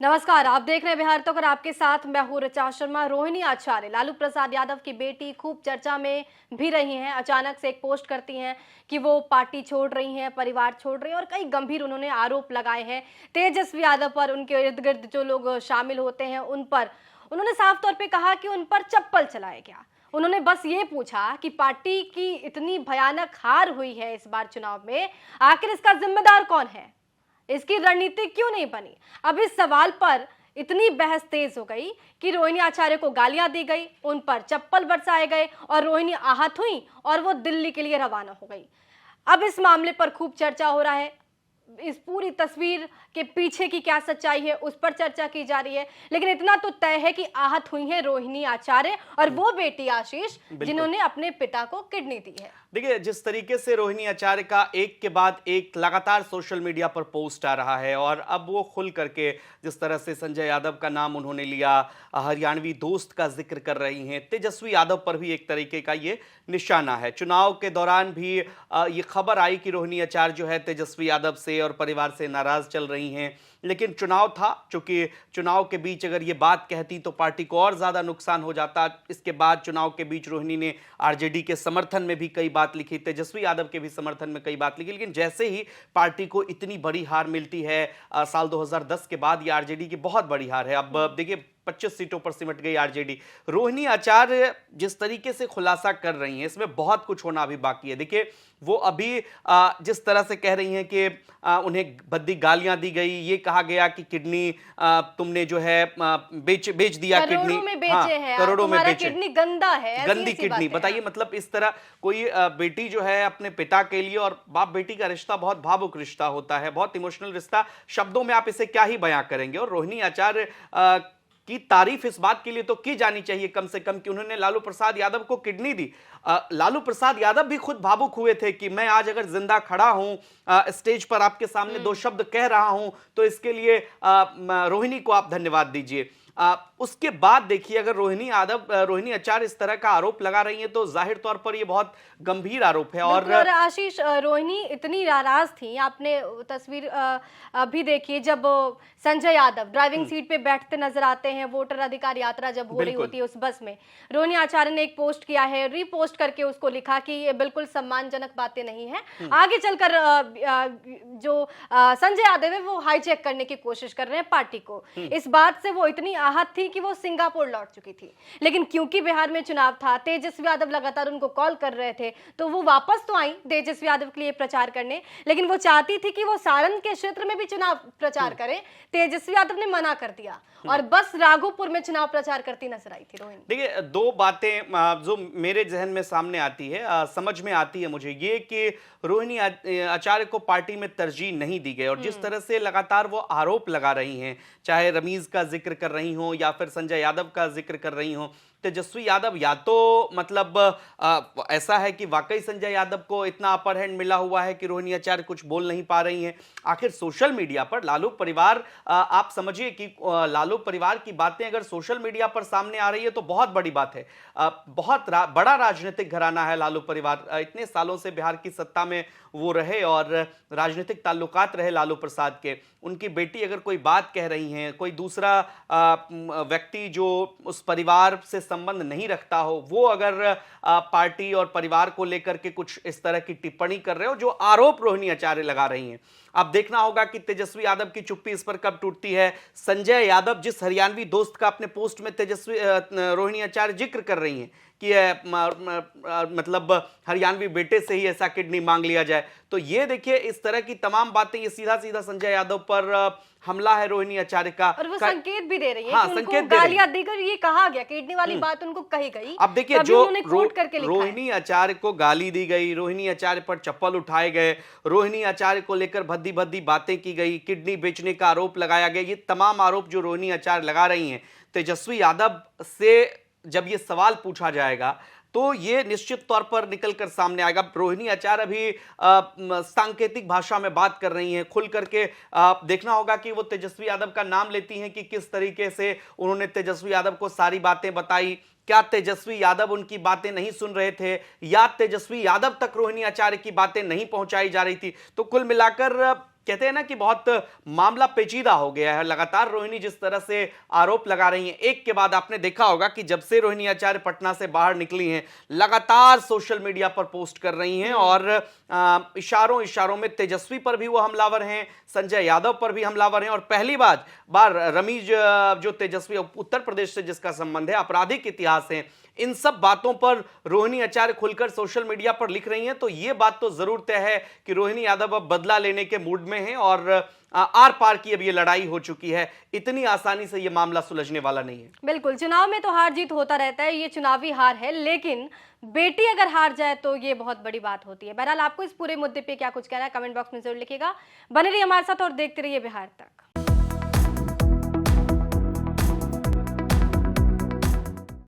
नमस्कार, आप देख रहे हैं बिहार तक और आपके साथ मैं हूं ऋचा शर्मा। रोहिणी आचार्य लालू प्रसाद यादव की बेटी खूब चर्चा में भी रही हैं। अचानक से एक पोस्ट करती हैं कि वो पार्टी छोड़ रही हैं, परिवार छोड़ रही हैं और कई गंभीर उन्होंने आरोप लगाए हैं तेजस्वी यादव पर, उनके इर्द गिर्द जो लोग शामिल होते हैं उन पर। उन्होंने साफ तौर पर कहा कि उन पर चप्पल चलाया गया। उन्होंने बस ये पूछा कि पार्टी की इतनी भयानक हार हुई है इस बार चुनाव में, आखिर इसका जिम्मेदार कौन है, इसकी रणनीति क्यों नहीं बनी। अब इस सवाल पर इतनी बहस तेज हो गई कि रोहिणी आचार्य को गालियां दी गई, उन पर चप्पल बरसाए गए और रोहिणी आहत हुई और वो दिल्ली के लिए रवाना हो गई। अब इस मामले पर खूब चर्चा हो रहा है। इस पूरी तस्वीर के पीछे की क्या सच्चाई है उस पर चर्चा की जा रही है, लेकिन इतना तो तय है कि आहत हुई है रोहिणी आचार्य और वो बेटी आशीष जिन्होंने अपने पिता को किडनी दी है। देखिए, जिस तरीके से रोहिणी आचार्य का एक के बाद एक लगातार सोशल मीडिया पर पोस्ट आ रहा है और अब वो खुल करके जिस तरह से संजय यादव का नाम उन्होंने लिया, हरियाणवी दोस्त का जिक्र कर रही हैं, तेजस्वी यादव पर भी एक तरीके का ये निशाना है। चुनाव के दौरान भी ये खबर आई कि रोहिणी आचार्य जो है तेजस्वी यादव से और परिवार से नाराज चल रही हैं, लेकिन चुनाव था, चूंकि चुनाव के बीच अगर ये बात कहती तो पार्टी को और ज्यादा नुकसान हो जाता। इसके बाद चुनाव के बीच रोहिणी ने आरजेडी के समर्थन में भी कई बात लिखी, तेजस्वी यादव के भी समर्थन में कई बात लिखी, लेकिन जैसे ही पार्टी को इतनी बड़ी हार मिलती है साल 2010 के बाद, ये आरजेडी की बहुत बड़ी हार है। अब देखिए 25 सीटों पर सिमट गई आरजेडी। रोहिणी आचार्य जिस तरीके से खुलासा कर रही हैं, इसमें बहुत कुछ होना अभी बाकी है। देखिए, वो अभी जिस तरह से कह रही हैं कि उन्हें भद्दी गालियां दी गई, ये कहा गया कि किडनी तुमने जो है बेच दिया, किडनी में बेचे हैं, करोड़ों में बेचे, किडनी गंदा है, गंदी किडनी। बताइए, मतलब इस तरह कोई बेटी जो है अपने पिता के लिए, और बाप बेटी का रिश्ता बहुत भावुक रिश्ता होता है, बहुत इमोशनल रिश्ता, शब्दों में आप इसे क्या ही बयां करेंगे। और रोहिणी आचार्य की तारीफ इस बात के लिए तो की जानी चाहिए कम से कम कि उन्होंने लालू प्रसाद यादव को किडनी दी। लालू प्रसाद यादव भी खुद भावुक हुए थे कि मैं आज अगर जिंदा खड़ा हूं, स्टेज पर आपके सामने दो शब्द कह रहा हूं, तो इसके लिए रोहिणी को आप धन्यवाद दीजिए। उसके बाद देखिए, अगर रोहिणी आचार्य इस तरह का आरोप लगा रही हैं तो जाहिर तौर पर यह बहुत गंभीर आरोप है। और आशीष, रोहिणी इतनी नाराज थी, आपने तस्वीर भी देखी जब संजय यादव ड्राइविंग सीट पे बैठते नजर आते हैं, वोटर अधिकार यात्रा जब हो रही होती है उस बस में। रोहिणी आचार्य ने एक पोस्ट किया है, रीपोस्ट करके उसको लिखा कि ये बिल्कुल सम्मानजनक बातें नहीं है, आगे चलकर जो संजय यादव है वो हाईजैक करने की कोशिश कर रहे हैं पार्टी को। इस बात से वो इतनी आहत थी कि वो सिंगापुर लौट चुकी थी, लेकिन क्योंकि बिहार में चुनाव था, तेजस्वी यादव लगातार उनको कॉल कर रहे थे, तो वो वापस तो आई तेजस्वी यादव के लिए प्रचार करने, लेकिन वो चाहती थी कि वो सारण के क्षेत्र में भी चुनाव प्रचार करें। तेजस्वी यादव ने मना कर दिया और बस राघोपुर में चुनाव प्रचार करती नजर आई थी रोहिणी। देखिए, दो बातें जो मेरे जहन में सामने आती है, समझ में आती है मुझे, ये कि रोहिणी आचार्य को पार्टी में तरजीह नहीं दी गई और जिस तरह से लगातार वो आरोप लगा रही हैं, चाहे रमीज का जिक्र कर रही हो या फिर संजय यादव का जिक्र कर रही हो, तेजस्वी यादव या तो मतलब ऐसा है कि वाकई संजय यादव को इतना अपर हैंड मिला हुआ है कि रोहिणी आचार्य कुछ बोल नहीं पा रही हैं। आखिर सोशल मीडिया पर लालू परिवार, आप समझिए कि लालू परिवार की बातें अगर सोशल मीडिया पर सामने आ रही है तो बहुत बड़ी बात है। बहुत बड़ा राजनीतिक घराना है लालू परिवार, इतने सालों से बिहार की सत्ता में वो रहे और राजनीतिक ताल्लुकात रहे लालू प्रसाद के। उनकी बेटी अगर कोई बात कह रही हैं, कोई दूसरा व्यक्ति जो उस परिवार से संबंध नहीं रखता हो, वो अगर पार्टी और परिवार को लेकर के कुछ इस तरह की टिप्पणी कर रहे हो, जो आरोप रोहिणी आचार्य लगा रही हैं, अब देखना होगा कि तेजस्वी यादव की चुप्पी इस पर कब टूटती है। संजय यादव जिस हरियाणवी दोस्त का अपने पोस्ट में रोहिणी आचार्य जिक्र कर रही हैं कि मतलब हरियाणवी बेटे से ही ऐसा किडनी मांग लिया जाए, तो ये देखिए इस तरह की तमाम बातें, ये सीधा सीधा संजय यादव पर हमला है रोहिणी आचार्य का। और वो संकेत भी दे रही है, हाँ, कि संकेत उनको गालियां देकर ये कहा गया, किडनी वाली बात उनको कही गई। अब देखिए, जो रोहिणी आचार्य को गाली दी गई, रोहिणी आचार्य पर चप्पल उठाए गए, रोहिणी आचार्य को लेकर भद्दी भद्दी बातें की गई, किडनी बेचने का आरोप लगाया गया, ये तमाम आरोप जो रोहिणी आचार्य लगा रही हैं, तेजस्वी यादव से जब ये सवाल पूछा जाएगा तो ये निश्चित तौर पर निकल कर सामने आएगा। रोहिणी आचार्य अभी सांकेतिक भाषा में बात कर रही हैं, खुल करके देखना होगा कि वो तेजस्वी यादव का नाम लेती हैं कि किस तरीके से उन्होंने तेजस्वी यादव को सारी बातें बताई। क्या तेजस्वी यादव उनकी बातें नहीं सुन रहे थे या तेजस्वी यादव तक रोहिणी आचार्य की बातें नहीं पहुंचाई जा रही थी? तो कुल मिलाकर कहते हैं ना कि बहुत मामला पेचीदा हो गया है। लगातार रोहिणी जिस तरह से आरोप लगा रही हैं, एक के बाद आपने देखा होगा कि जब से रोहिणी आचार्य पटना से बाहर निकली हैं, लगातार सोशल मीडिया पर पोस्ट कर रही हैं और इशारों में तेजस्वी पर भी वो हमलावर हैं, संजय यादव पर भी हमलावर हैं और पहली बार रमीज जो तेजस्वी उत्तर प्रदेश से जिसका संबंध है, आपराधिक इतिहास है, इन सब बातों पर रोहिणी आचार्य खुलकर सोशल मीडिया पर लिख रही हैं। तो ये बात तो जरूर तय है कि रोहिणी यादव अब बदला लेने के मूड में हैं और आर पार की अब ये लड़ाई हो चुकी है। इतनी आसानी से ये मामला सुलझने वाला नहीं है। बिल्कुल, चुनाव में तो हार जीत होता रहता है, ये चुनावी हार है, लेकिन बेटी अगर हार जाए तो ये बहुत बड़ी बात होती है। बहरहाल आपको इस पूरे मुद्दे पे क्या कुछ कहना है, कमेंट बॉक्स में जरूर लिखिएगा। बने रहिए हमारे साथ और देखते रहिए बिहार तक।